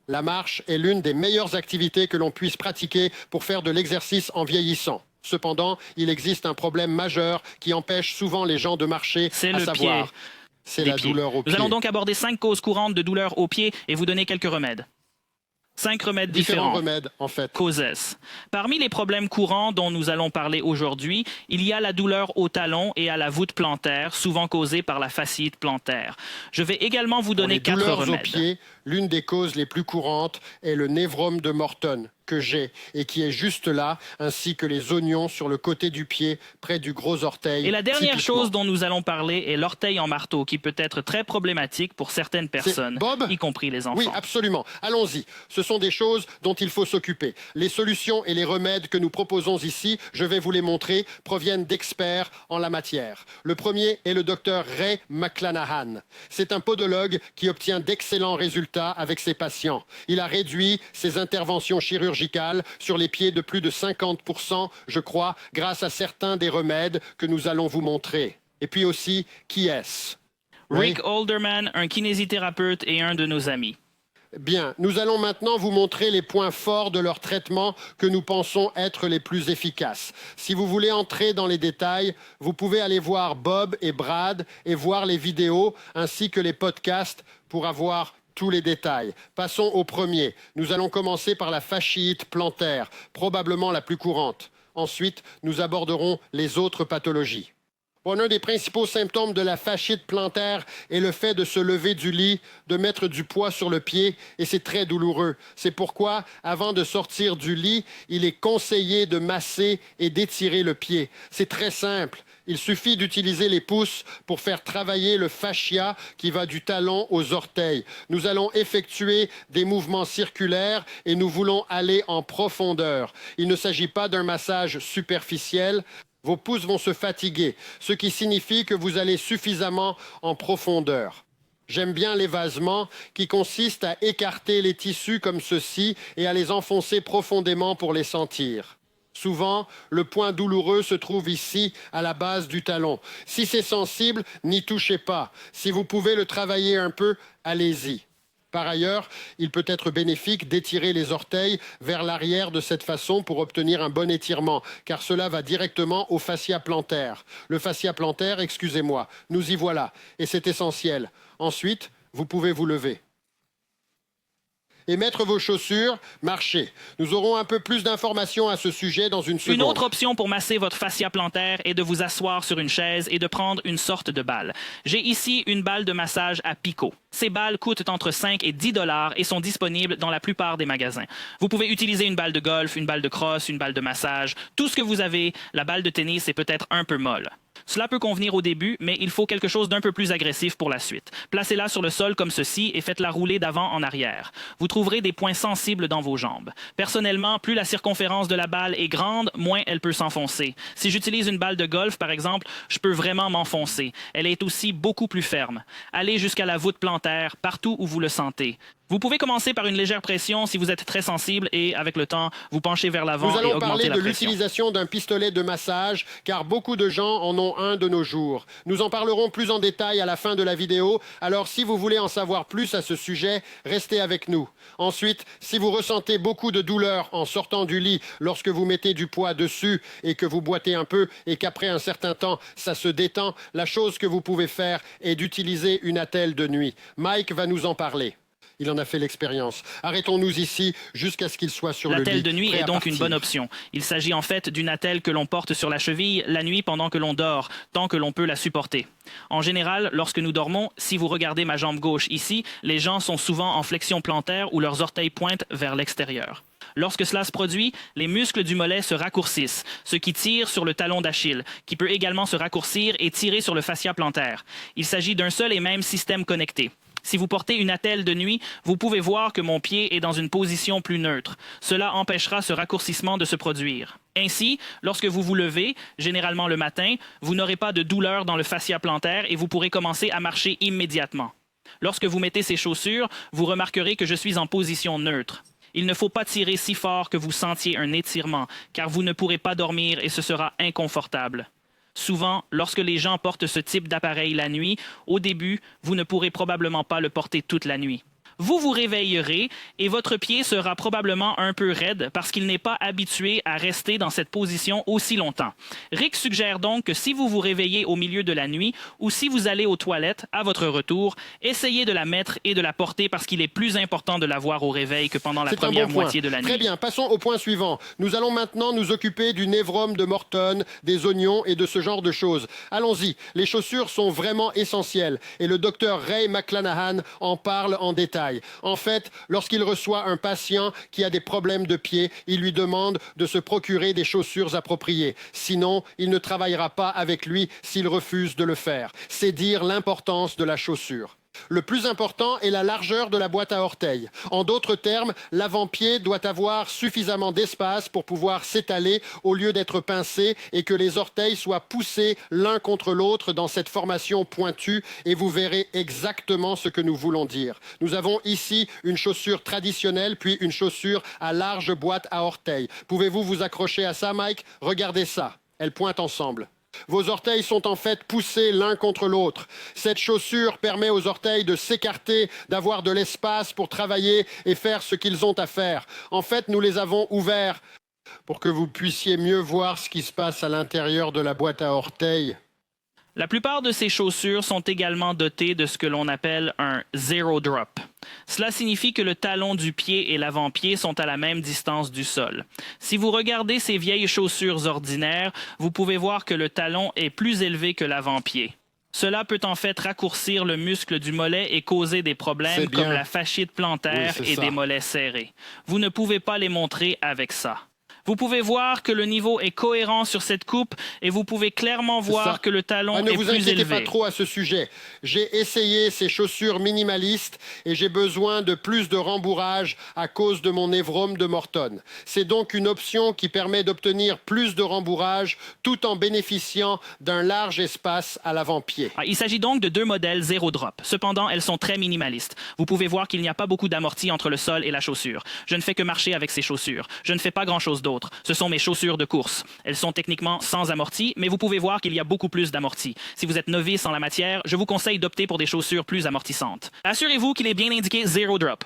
La marche est l'une des meilleures activités que l'on puisse pratiquer pour faire de l'exercice en vieillissant. Cependant, il existe un problème majeur qui empêche souvent les gens de marcher, C'est à le savoir, pied. c'est Des la pieds. douleur au pied. Nous allons donc aborder 5 causes courantes de douleurs au pied et vous donner quelques remèdes. 5 remèdes Différents différents. remèdes, en fait. Causes. Parmi les problèmes courants dont nous allons parler aujourd'hui, il y a la douleur au talon et à la voûte plantaire, souvent causée par la fasciite plantaire. Je vais également vous Pour donner les 4 douleurs remèdes. au pied, l'une des causes les plus courantes est le névrome de Morton, que j'ai et qui est juste là, ainsi que les oignons sur le côté du pied, près du gros orteil. Et la dernière typiquement. chose dont nous allons parler est l'orteil en marteau, qui peut être très problématique pour certaines personnes, Bob y compris les enfants. Oui, absolument. Allons-y. Ce sont des choses dont il faut s'occuper. Les solutions et les remèdes que nous proposons ici, je vais vous les montrer, proviennent d'experts en la matière. Le premier est le docteur Ray McClanahan. C'est un podologue qui obtient d'excellents résultats avec ses patients. Il a réduit ses interventions chirurgicales sur les pieds de plus de 50%, je crois, grâce à certains des remèdes que nous allons vous montrer. Et puis aussi, qui est-ce? Rick Oui. Alderman, un kinésithérapeute et un de nos amis. Bien, nous allons maintenant vous montrer les points forts de leur traitement que nous pensons être les plus efficaces. Si vous voulez entrer dans les détails, vous pouvez aller voir Bob et Brad et voir les vidéos ainsi que les podcasts pour avoir tous les détails. Passons au premier. Nous allons commencer par la fasciite plantaire, probablement la plus courante. Ensuite, nous aborderons les autres pathologies. Bon, un des principaux symptômes de la fasciite plantaire est le fait de se lever du lit, de mettre du poids sur le pied, et c'est très douloureux. C'est pourquoi, avant de sortir du lit, il est conseillé de masser et d'étirer le pied. C'est très simple. Il suffit d'utiliser les pouces pour faire travailler le fascia qui va du talon aux orteils. Nous allons effectuer des mouvements circulaires et nous voulons aller en profondeur. Il ne s'agit pas d'un massage superficiel. Vos pouces vont se fatiguer, ce qui signifie que vous allez suffisamment en profondeur. J'aime bien l'évasement, qui consiste à écarter les tissus comme ceci et à les enfoncer profondément pour les sentir. Souvent, le point douloureux se trouve ici, à la base du talon. Si c'est sensible, n'y touchez pas. Si vous pouvez le travailler un peu, allez-y. Par ailleurs, il peut être bénéfique d'étirer les orteils vers l'arrière de cette façon pour obtenir un bon étirement, car cela va directement au fascia plantaire. Le fascia plantaire, excusez-moi, nous y voilà, et c'est essentiel. Ensuite, vous pouvez vous lever. Et mettre vos chaussures, marchez. Nous aurons un peu plus d'informations à ce sujet dans une seconde. Une autre option pour masser votre fascia plantaire est de vous asseoir sur une chaise et de prendre une sorte de balle. J'ai ici une balle de massage à picot. Ces balles coûtent entre 5 et 10 $ et sont disponibles dans la plupart des magasins. Vous pouvez utiliser une balle de golf, une balle de crosse, une balle de massage, tout ce que vous avez. La balle de tennis est peut-être un peu molle. Cela peut convenir au début, mais il faut quelque chose d'un peu plus agressif pour la suite. Placez-la sur le sol comme ceci et faites-la rouler d'avant en arrière. Vous trouverez des points sensibles dans vos jambes. Personnellement, plus la circonférence de la balle est grande, moins elle peut s'enfoncer. Si j'utilise une balle de golf, par exemple, je peux vraiment m'enfoncer. Elle est aussi beaucoup plus ferme. Allez jusqu'à la voûte plantaire, partout où vous le sentez. Vous pouvez commencer par une légère pression si vous êtes très sensible et, avec le temps, vous penchez vers l'avant Nous et allons augmentez parler la de pression. l'utilisation d'un pistolet de massage, car beaucoup de gens en ont un de nos jours. Nous en parlerons plus en détail à la fin de la vidéo, alors si vous voulez en savoir plus à ce sujet, restez avec nous. Ensuite, si vous ressentez beaucoup de douleur en sortant du lit lorsque vous mettez du poids dessus et que vous boitez un peu et qu'après un certain temps, ça se détend, la chose que vous pouvez faire est d'utiliser une attelle de nuit. Mike va nous en parler. Il en a fait l'expérience. Arrêtons-nous ici jusqu'à ce qu'il soit sur le lit. L'attelle de nuit prêt est à donc une partir. bonne option. Il s'agit en fait d'une attelle que l'on porte sur la cheville la nuit pendant que l'on dort, tant que l'on peut la supporter. En général, lorsque nous dormons, si vous regardez ma jambe gauche ici, les gens sont souvent en flexion plantaire où leurs orteils pointent vers l'extérieur. Lorsque cela se produit, les muscles du mollet se raccourcissent, ce qui tire sur le talon d'Achille, qui peut également se raccourcir et tirer sur le fascia plantaire. Il s'agit d'un seul et même système connecté. Si vous portez une attelle de nuit, vous pouvez voir que mon pied est dans une position plus neutre. Cela empêchera ce raccourcissement de se produire. Ainsi, lorsque vous vous levez, généralement le matin, vous n'aurez pas de douleur dans le fascia plantaire et vous pourrez commencer à marcher immédiatement. Lorsque vous mettez ces chaussures, vous remarquerez que je suis en position neutre. Il ne faut pas tirer si fort que vous sentiez un étirement, car vous ne pourrez pas dormir et ce sera inconfortable. Souvent, lorsque les gens portent ce type d'appareil la nuit, au début, vous ne pourrez probablement pas le porter toute la nuit. Vous vous réveillerez et votre pied sera probablement un peu raide parce qu'il n'est pas habitué à rester dans cette position aussi longtemps. Rick suggère donc que si vous vous réveillez au milieu de la nuit ou si vous allez aux toilettes à votre retour, essayez de la mettre et de la porter parce qu'il est plus important de l'avoir au réveil que pendant la première moitié de la nuit. Très bien, passons au point suivant. Nous allons maintenant nous occuper du névrome de Morton, des oignons et de ce genre de choses. Allons-y, les chaussures sont vraiment essentielles et le docteur Ray McClanahan en parle en détail. En fait, lorsqu'il reçoit un patient qui a des problèmes de pied, il lui demande de se procurer des chaussures appropriées. Sinon, il ne travaillera pas avec lui s'il refuse de le faire. C'est dire l'importance de la chaussure. Le plus important est la largeur de la boîte à orteils. En d'autres termes, l'avant-pied doit avoir suffisamment d'espace pour pouvoir s'étaler au lieu d'être pincé et que les orteils soient poussés l'un contre l'autre dans cette formation pointue et vous verrez exactement ce que nous voulons dire. Nous avons ici une chaussure traditionnelle puis une chaussure à large boîte à orteils. Pouvez-vous vous accrocher à ça, Mike? Regardez ça. Elles pointent ensemble. Vos orteils sont en fait poussés l'un contre l'autre. Cette chaussure permet aux orteils de s'écarter, d'avoir de l'espace pour travailler et faire ce qu'ils ont à faire. En fait, nous les avons ouverts pour que vous puissiez mieux voir ce qui se passe à l'intérieur de la boîte à orteils. La plupart de ces chaussures sont également dotées de ce que l'on appelle un zero drop. Cela signifie que le talon du pied et l'avant-pied sont à la même distance du sol. Si vous regardez ces vieilles chaussures ordinaires, vous pouvez voir que le talon est plus élevé que l'avant-pied. Cela peut en fait raccourcir le muscle du mollet et causer des problèmes comme la fasciite plantaire et des mollets serrés. Vous ne pouvez pas les montrer avec ça. Vous pouvez voir que le niveau est cohérent sur cette coupe et vous pouvez clairement voir que le talon est plus élevé. Ne vous inquiétez pas trop à ce sujet. J'ai essayé ces chaussures minimalistes et j'ai besoin de plus de rembourrage à cause de mon névrome de Morton. C'est donc une option qui permet d'obtenir plus de rembourrage tout en bénéficiant d'un large espace à l'avant-pied. Il s'agit donc de deux modèles zéro drop. Cependant, elles sont très minimalistes. Vous pouvez voir qu'il n'y a pas beaucoup d'amorti entre le sol et la chaussure. Je ne fais que marcher avec ces chaussures. Je ne fais pas grand-chose d'autre. Ce sont mes chaussures de course. Elles sont techniquement sans amorti, mais vous pouvez voir qu'il y a beaucoup plus d'amorti. Si vous êtes novice en la matière, je vous conseille d'opter pour des chaussures plus amortissantes. Assurez-vous qu'il est bien indiqué zero drop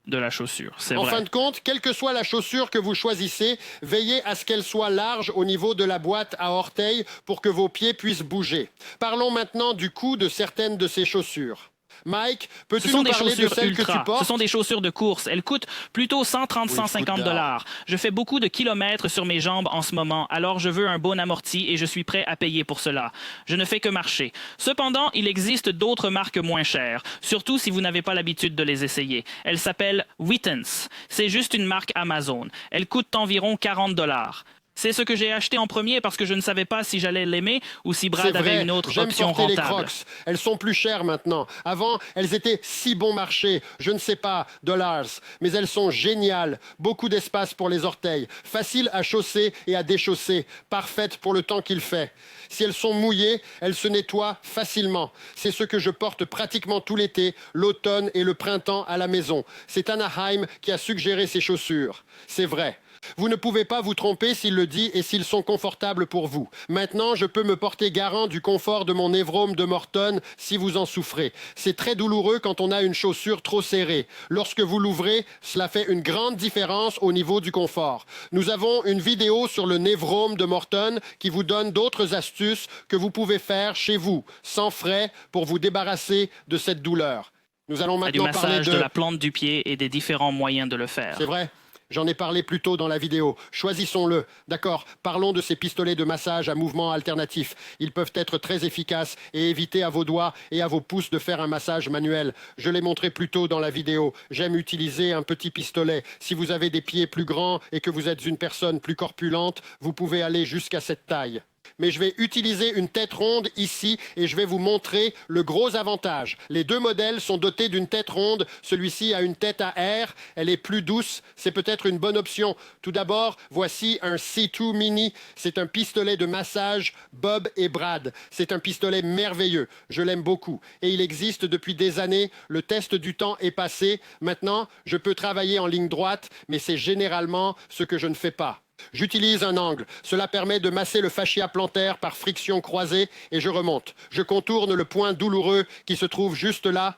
de la chaussure, c'est vrai. En fin de compte, quelle que soit la chaussure que vous choisissez, veillez à ce qu'elle soit large au niveau de la boîte à orteils pour que vos pieds puissent bouger. Parlons maintenant du coût de certaines de ces chaussures. Mike, peux-tu nous parler de celles que tu portes? Ce sont des chaussures de course. Elles coûtent plutôt 130-150 $. Je fais beaucoup de kilomètres sur mes jambes en ce moment, alors je veux un bon amorti et je suis prêt à payer pour cela. Je ne fais que marcher. Cependant, il existe d'autres marques moins chères, surtout si vous n'avez pas l'habitude de les essayer. Elles s'appellent Wittens. C'est juste une marque Amazon. Elles coûtent environ 40 $. C'est ce que j'ai acheté en premier parce que je ne savais pas si j'allais l'aimer ou si Brad avait une autre option rentable. Les Crocs. Elles sont plus chères maintenant. Avant, elles étaient si bon marché. Je ne sais pas, dollars. Mais elles sont géniales. Beaucoup d'espace pour les orteils. Faciles à chausser et à déchausser. Parfaites pour le temps qu'il fait. Si elles sont mouillées, elles se nettoient facilement. C'est ce que je porte pratiquement tout l'été, l'automne et le printemps à la maison. C'est Anaheim qui a suggéré ces chaussures. C'est vrai. Vous ne pouvez pas vous tromper s'il le dit et s'ils sont confortables pour vous. Maintenant, je peux me porter garant du confort de mon névrome de Morton si vous en souffrez. C'est très douloureux quand on a une chaussure trop serrée. Lorsque vous l'ouvrez, cela fait une grande différence au niveau du confort. Nous avons une vidéo sur le névrome de Morton qui vous donne d'autres astuces que vous pouvez faire chez vous, sans frais, pour vous débarrasser de cette douleur. Nous allons maintenant parler du massage de la plante du pied et des différents moyens de le faire. C'est vrai. J'en ai parlé plus tôt dans la vidéo. Choisissons-le. D'accord, parlons de ces pistolets de massage à mouvement alternatif. Ils peuvent être très efficaces et éviter à vos doigts et à vos pouces de faire un massage manuel. Je l'ai montré plus tôt dans la vidéo. J'aime utiliser un petit pistolet. Si vous avez des pieds plus grands et que vous êtes une personne plus corpulente, vous pouvez aller jusqu'à cette taille. Mais je vais utiliser une tête ronde ici et je vais vous montrer le gros avantage. Les deux modèles sont dotés d'une tête ronde. Celui-ci a une tête à air. Elle est plus douce. C'est peut-être une bonne option. Tout d'abord, voici un C2 Mini. C'est un pistolet de massage Bob et Brad. C'est un pistolet merveilleux. Je l'aime beaucoup. Et il existe depuis des années. Le test du temps est passé. Maintenant, je peux travailler en ligne droite, mais c'est généralement ce que je ne fais pas. J'utilise un angle. Cela permet de masser le fascia plantaire par friction croisée et je remonte. Je contourne le point douloureux qui se trouve juste là.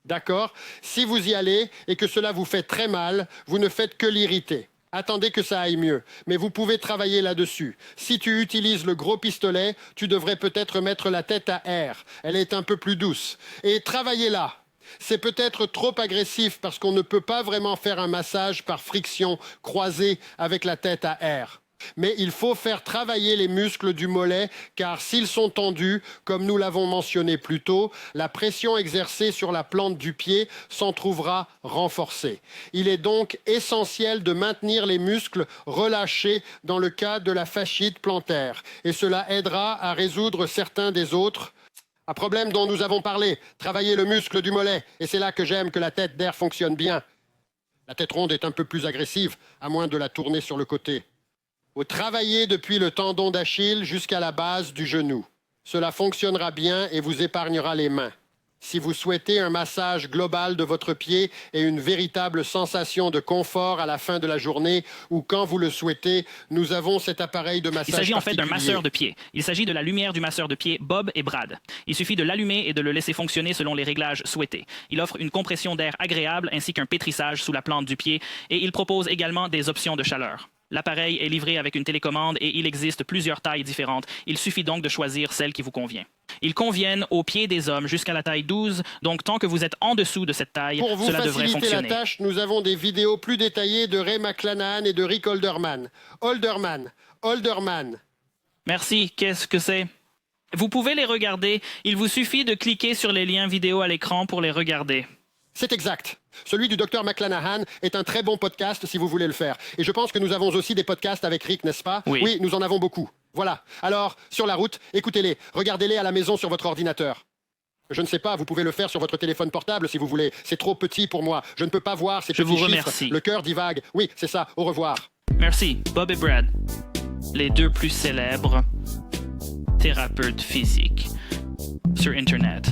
D'accord? Si vous y allez et que cela vous fait très mal, vous ne faites que l'irriter. Attendez que ça aille mieux, mais vous pouvez travailler là-dessus. Si tu utilises le gros pistolet, tu devrais peut-être mettre la tête à air. Elle est un peu plus douce. Et travaillez là. C'est peut-être trop agressif parce qu'on ne peut pas vraiment faire un massage par friction croisée avec la tête à air. Mais il faut faire travailler les muscles du mollet car s'ils sont tendus, comme nous l'avons mentionné plus tôt, la pression exercée sur la plante du pied s'en trouvera renforcée. Il est donc essentiel de maintenir les muscles relâchés dans le cas de la fasciite plantaire et cela aidera à résoudre certains des autres problèmes dont nous avons parlé. Travailler le muscle du mollet et c'est là que j'aime que la tête d'air fonctionne bien. La tête ronde est un peu plus agressive, à moins de la tourner sur le côté. Vous travaillez depuis le tendon d'Achille jusqu'à la base du genou. Cela fonctionnera bien et vous épargnera les mains. Si vous souhaitez un massage global de votre pied et une véritable sensation de confort à la fin de la journée ou quand vous le souhaitez, nous avons cet appareil de massage. Il s'agit en fait d'un particulier. masseur de pied. Il s'agit de la lumière du masseur de pied Bob et Brad. Il suffit de l'allumer et de le laisser fonctionner selon les réglages souhaités. Il offre une compression d'air agréable ainsi qu'un pétrissage sous la plante du pied et il propose également des options de chaleur. L'appareil est livré avec une télécommande et il existe plusieurs tailles différentes. Il suffit donc de choisir celle qui vous convient. Ils conviennent aux pieds des hommes jusqu'à la taille 12, donc tant que vous êtes en dessous de cette taille, Pour vous cela devrait faciliter la fonctionner. tâche, nous avons des vidéos plus détaillées de Ray McClanahan et de Rick Olderman. Olderman. Merci, qu'est-ce que c'est? Vous pouvez les regarder. Il vous suffit de cliquer sur les liens vidéo à l'écran pour les regarder. C'est exact. Celui du Dr McClanahan est un très bon podcast si vous voulez le faire. Et je pense que nous avons aussi des podcasts avec Rick, n'est-ce pas? Oui. Nous en avons beaucoup. Voilà. Alors, sur la route, écoutez-les. Regardez-les à la maison sur votre ordinateur. Je ne sais pas, vous pouvez le faire sur votre téléphone portable si vous voulez. C'est trop petit pour moi. Je ne peux pas voir ces Je petits vous chiffres. remercie. Le cœur divague. Oui, c'est ça. Au revoir. Merci, Bob et Brad. Les deux plus célèbres thérapeutes physiques sur Internet.